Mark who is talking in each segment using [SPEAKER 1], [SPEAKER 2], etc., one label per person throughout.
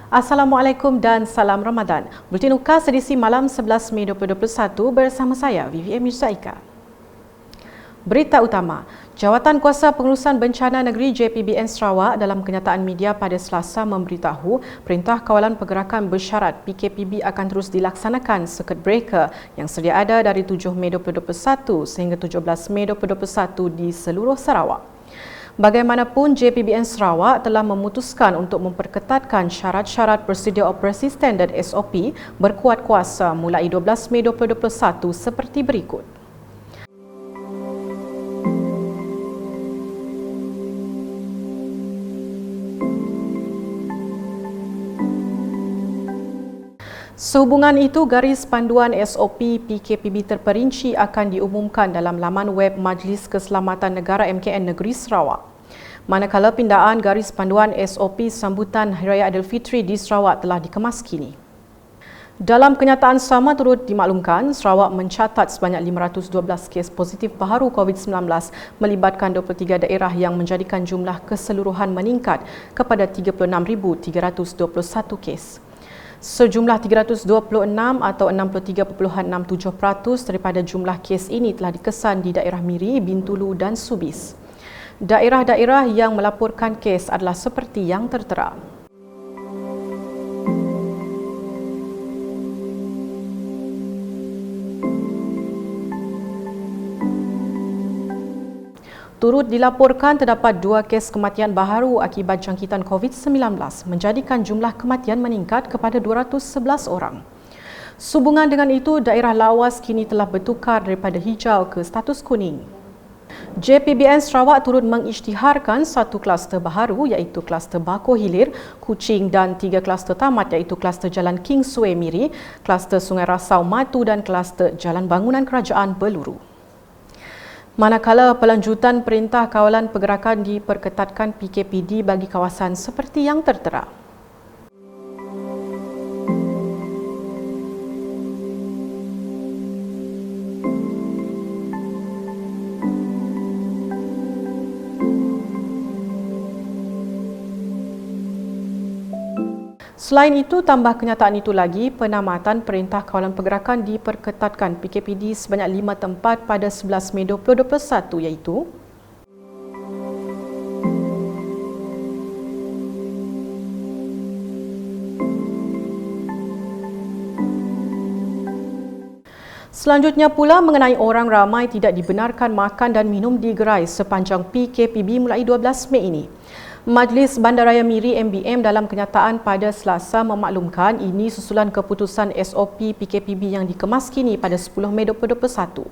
[SPEAKER 1] Assalamualaikum dan salam Ramadan. Bulletin UKAS edisi malam 11 Mei 2021 bersama saya, VVM Yusaika. Berita utama, Jawatan Kuasa Pengurusan Bencana Negeri JPBN Sarawak dalam kenyataan media pada Selasa memberitahu Perintah Kawalan Pergerakan Bersyarat PKPB akan terus dilaksanakan circuit breaker yang sedia ada dari 7 Mei 2021 sehingga 17 Mei 2021 di seluruh Sarawak. Bagaimanapun, JPBN Sarawak telah memutuskan untuk memperketatkan syarat-syarat prosedur operasi standard SOP berkuat kuasa mulai 12 Mei 2021 seperti berikut. Sehubungan itu, garis panduan SOP PKPB terperinci akan diumumkan dalam laman web Majlis Keselamatan Negara MKN Negeri Sarawak. Manakala pindaan garis panduan SOP sambutan Hari Raya Aidilfitri di Sarawak telah dikemas kini. Dalam kenyataan sama turut dimaklumkan, Sarawak mencatat sebanyak 512 kes positif baharu COVID-19 melibatkan 23 daerah yang menjadikan jumlah keseluruhan meningkat kepada 36,321 kes. Sejumlah 326 atau 63.67% daripada jumlah kes ini telah dikesan di daerah Miri, Bintulu dan Subis. Daerah-daerah yang melaporkan kes adalah seperti yang tertera. Turut dilaporkan terdapat 2 kes kematian baharu akibat jangkitan COVID-19 menjadikan jumlah kematian meningkat kepada 211 orang. Sehubungan dengan itu, daerah lawas kini telah bertukar daripada hijau ke status kuning. JPBN Sarawak turut mengisytiharkan 1 kluster baharu iaitu kluster Bako Hilir, Kuching dan 3 kluster tamat iaitu kluster Jalan Kingsway Miri, kluster Sungai Rasau Matu dan kluster Jalan Bangunan Kerajaan Beluru. Manakala pelanjutan Perintah Kawalan Pergerakan diperketatkan PKPD bagi kawasan seperti yang tertera. Selain itu, tambah kenyataan itu lagi, penamatan Perintah Kawalan Pergerakan diperketatkan PKPD sebanyak 5 tempat pada 11 Mei 2021 iaitu Selanjutnya pula mengenai orang ramai tidak dibenarkan makan dan minum di gerai sepanjang PKPB mulai 12 Mei ini. Majlis Bandaraya Miri MBM dalam kenyataan pada Selasa memaklumkan ini susulan keputusan SOP PKPB yang dikemas kini pada 10 Mei 2021.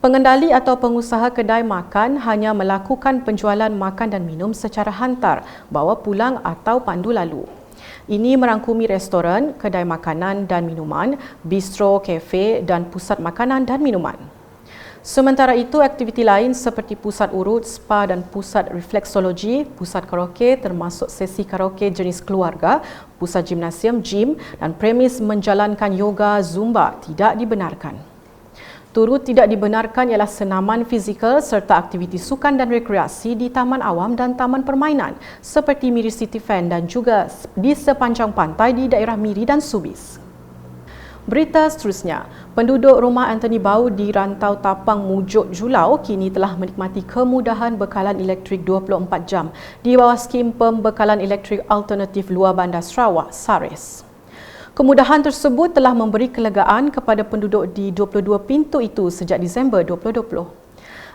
[SPEAKER 1] Pengendali atau pengusaha kedai makan hanya melakukan penjualan makan dan minum secara hantar, bawa pulang atau pandu lalu. Ini merangkumi restoran, kedai makanan dan minuman, bistro, kafe dan pusat makanan dan minuman. Sementara itu, aktiviti lain seperti pusat urut, spa dan pusat refleksologi, pusat karaoke termasuk sesi karaoke jenis keluarga, pusat gimnasium, gym dan premis menjalankan yoga, zumba tidak dibenarkan. Turut tidak dibenarkan ialah senaman fizikal serta aktiviti sukan dan rekreasi di taman awam dan taman permainan seperti Miri City Fan dan juga di sepanjang pantai di daerah Miri dan Subis. Berita seterusnya, penduduk rumah Anthony Bau di Rantau Tapang Mujuk Julau kini telah menikmati kemudahan bekalan elektrik 24 jam di bawah skim pembekalan elektrik alternatif luar bandar Sarawak, SARES. Kemudahan tersebut telah memberi kelegaan kepada penduduk di 22 pintu itu sejak Disember 2020.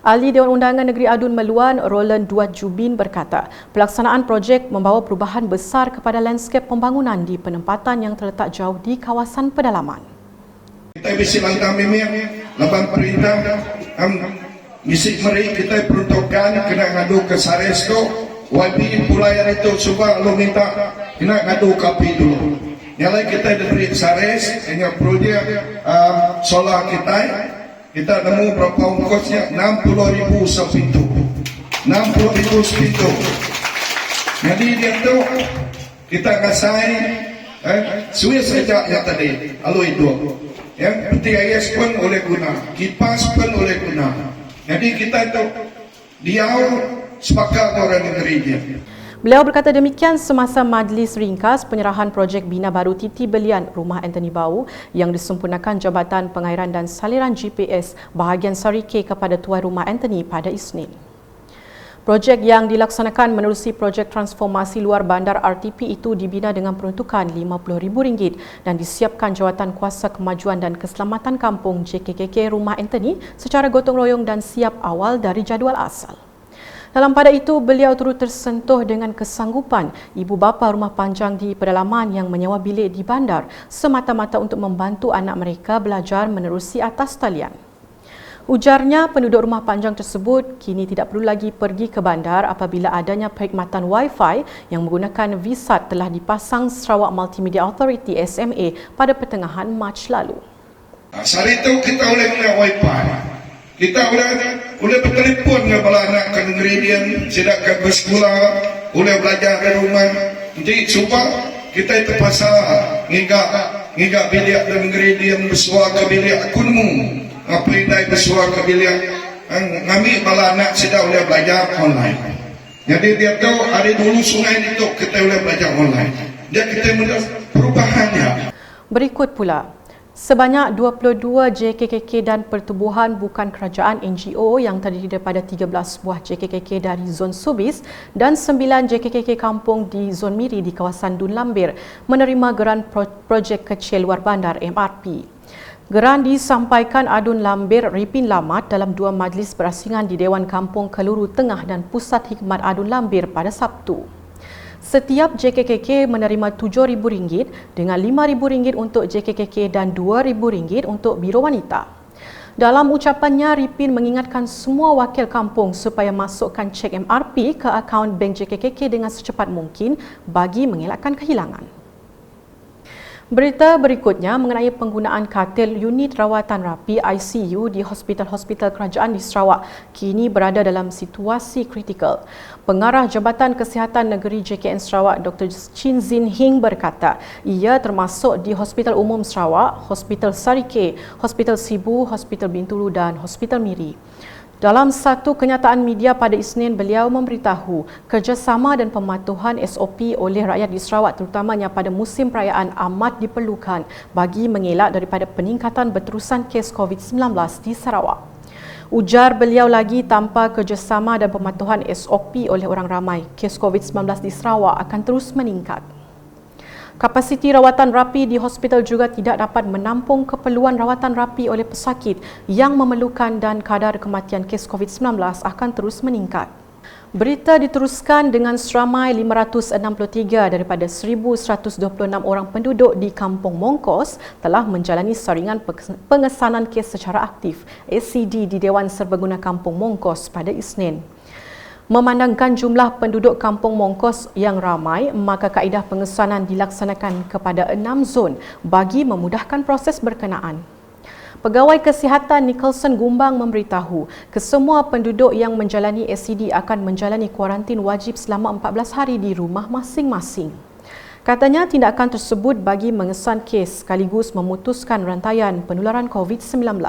[SPEAKER 1] Ahli Dewan Undangan Negeri Adun Meluan, Roland Duat Jubin berkata, pelaksanaan projek membawa perubahan besar kepada lanskap pembangunan di penempatan yang terletak jauh di kawasan pedalaman.
[SPEAKER 2] Kita bisi langkah memang lapan perintah misi meri kita peruntukkan kena ngadu ke SARES tu, YB pulayan itu suka lo minta kena ngadu kapi dulu. Nyalai kita diberi SARES dengan projek solar kita nemu berapa ongkosnya 60,000 sepintu 60,000 sepintu. Jadi dia tu kita kasih suai saja yang tadi aloi dua PTIS pun oleh guna, kipas pun oleh guna. Jadi kita tu dia sepakat orang negeri dia.
[SPEAKER 1] Beliau berkata demikian semasa majlis ringkas penyerahan projek bina baru Titi Belian Rumah Anthony Bau yang disempurnakan Jabatan Pengairan dan Saliran GPS bahagian Sari K kepada Tuan Rumah Anthony pada Isnin. Projek yang dilaksanakan menerusi projek transformasi luar bandar RTP itu dibina dengan peruntukan RM50,000 dan disiapkan Jawatan Kuasa Kemajuan dan Keselamatan Kampung JKKK Rumah Anthony secara gotong royong dan siap awal dari jadual asal. Dalam pada itu, beliau turut tersentuh dengan kesanggupan ibu bapa rumah panjang di pedalaman yang menyewa bilik di bandar semata-mata untuk membantu anak mereka belajar menerusi atas talian. Ujarnya, penduduk rumah panjang tersebut kini tidak perlu lagi pergi ke bandar apabila adanya perkhidmatan Wi-Fi yang menggunakan VSAT telah dipasang Sarawak Multimedia Authority SMA pada pertengahan Mac lalu.
[SPEAKER 2] Hari itu kita boleh guna Wi-Fi. Kita boleh bertelefon dengan bala anak ke negeri dia, sedangkan bersekolah, boleh belajar di rumah. Jadi supaya kita terpaksa ngigak bilik di negeri dia bersuara ke bilik akunmu. Apa yang dah bersuara ke bilik ngambil bala anak sedang boleh belajar online. Jadi dia tahu hari dulu sungai itu kita boleh belajar online. Dia kita melihat perubahannya.
[SPEAKER 1] Berikut pula. Sebanyak 22 JKKK dan pertubuhan bukan kerajaan NGO yang terdiri daripada 13 buah JKKK dari Zon Subis dan 9 JKKK kampung di Zon Miri di kawasan Dun Lambir menerima geran projek kecil luar bandar MRP. Geran disampaikan Adun Lambir Ripin Lamat dalam dua majlis berasingan di Dewan Kampung Keluru Tengah dan Pusat Hikmat Adun Lambir pada Sabtu. Setiap JKKK menerima RM7,000 dengan RM5,000 untuk JKKK dan RM2,000 untuk Biro Wanita. Dalam ucapannya, Ripin mengingatkan semua wakil kampung supaya masukkan cek MRP ke akaun bank JKKK dengan secepat mungkin bagi mengelakkan kehilangan. Berita berikutnya mengenai penggunaan katil unit rawatan rapi ICU di hospital-hospital kerajaan di Sarawak kini berada dalam situasi kritikal. Pengarah Jabatan Kesihatan Negeri JKN Sarawak Dr. Chin Zin Hing berkata ia termasuk di Hospital Umum Sarawak, Hospital Sari K, Hospital Sibu, Hospital Bintulu dan Hospital Miri. Dalam satu kenyataan media pada Isnin, beliau memberitahu kerjasama dan pematuhan SOP oleh rakyat di Sarawak terutamanya pada musim perayaan amat diperlukan bagi mengelak daripada peningkatan berterusan kes COVID-19 di Sarawak. Ujar beliau lagi, tanpa kerjasama dan pematuhan SOP oleh orang ramai, kes COVID-19 di Sarawak akan terus meningkat. Kapasiti rawatan rapi di hospital juga tidak dapat menampung keperluan rawatan rapi oleh pesakit yang memerlukan dan kadar kematian kes COVID-19 akan terus meningkat. Berita diteruskan dengan seramai 563 daripada 1,126 orang penduduk di Kampung Mongkos telah menjalani saringan pengesanan kes secara aktif ACD di Dewan Serbaguna Kampung Mongkos pada Isnin. Memandangkan jumlah penduduk Kampung Mongkos yang ramai, maka kaedah pengesanan dilaksanakan kepada 6 zon bagi memudahkan proses berkenaan. Pegawai Kesihatan Nicholson Gumbang memberitahu kesemua penduduk yang menjalani ACD akan menjalani kuarantin wajib selama 14 hari di rumah masing-masing. Katanya tindakan tersebut bagi mengesan kes sekaligus memutuskan rantaian penularan COVID-19.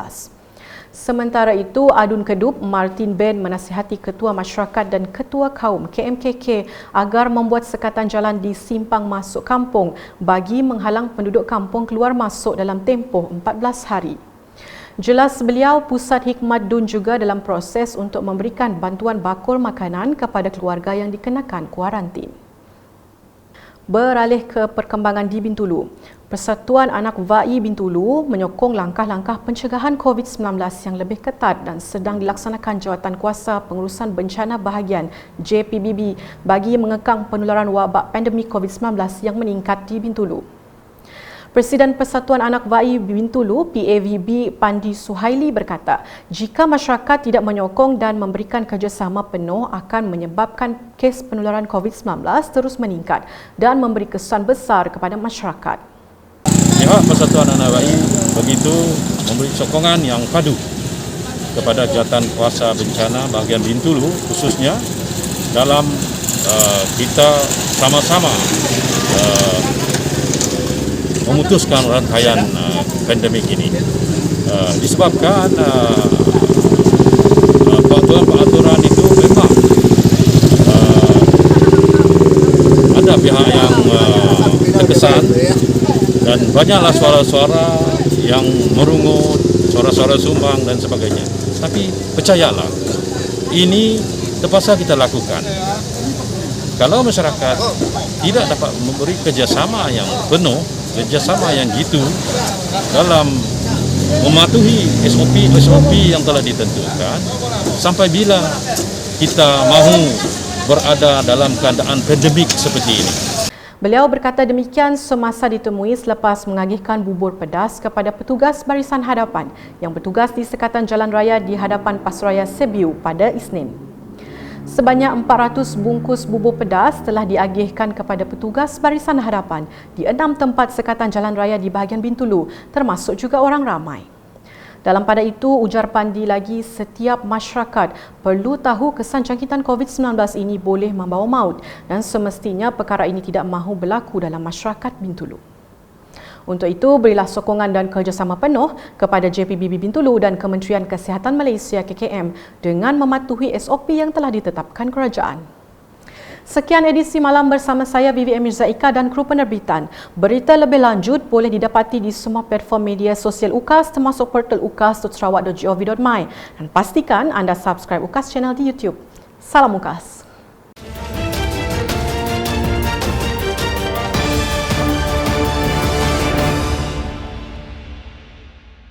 [SPEAKER 1] Sementara itu, Adun Kedup Martin Ben menasihati Ketua Masyarakat dan Ketua Kaum KMKK agar membuat sekatan jalan di simpang masuk kampung bagi menghalang penduduk kampung keluar masuk dalam tempoh 14 hari. Jelas beliau, Pusat Hikmat Dun juga dalam proses untuk memberikan bantuan bakul makanan kepada keluarga yang dikenakan kuarantin. Beralih ke perkembangan di Bintulu. Persatuan Anak VAI Bintulu menyokong langkah-langkah pencegahan COVID-19 yang lebih ketat dan sedang dilaksanakan Jawatan Kuasa Pengurusan Bencana Bahagian JPBB bagi mengekang penularan wabak pandemik COVID-19 yang meningkat di Bintulu. Presiden Persatuan Anak VAI Bintulu PAVB Pandi Suhaili berkata, jika masyarakat tidak menyokong dan memberikan kerjasama penuh akan menyebabkan kes penularan COVID-19 terus meningkat dan memberi kesan besar kepada masyarakat.
[SPEAKER 3] Pihak Persatuan Anak VAI begitu memberi sokongan yang padu kepada Jawatan Kuasa Bencana Bahagian Bintulu khususnya dalam kita sama-sama memutuskan rantaian pandemik ini. Disebabkan peraturan-peraturan itu memang banyaklah suara-suara yang merungut, suara-suara sumbang dan sebagainya. Tapi percayalah, ini terpaksa kita lakukan. Kalau masyarakat tidak dapat memberi kerjasama yang penuh, kerjasama yang gitu dalam mematuhi SOP yang telah ditentukan, sampai bila kita mahu berada dalam keadaan pandemik seperti ini.
[SPEAKER 1] Beliau berkata demikian semasa ditemui selepas mengagihkan bubur pedas kepada petugas barisan hadapan yang bertugas di sekatan jalan raya di hadapan Pasaraya Sibiu pada Isnin. Sebanyak 400 bungkus bubur pedas telah diagihkan kepada petugas barisan hadapan di 6 tempat sekatan jalan raya di bahagian Bintulu, termasuk juga orang ramai. Dalam pada itu, ujar Pandi lagi, setiap masyarakat perlu tahu kesan jangkitan COVID-19 ini boleh membawa maut dan semestinya perkara ini tidak mahu berlaku dalam masyarakat Bintulu. Untuk itu, berilah sokongan dan kerjasama penuh kepada JPBB Bintulu dan Kementerian Kesihatan Malaysia KKM dengan mematuhi SOP yang telah ditetapkan kerajaan. Sekian edisi malam bersama saya Vivi Mirza Ika dan kru penerbitan. Berita lebih lanjut boleh didapati di semua platform media sosial UKAS termasuk portal ukas.sarawak.gov.my dan pastikan anda subscribe UKAS channel di YouTube. Salam UKAS.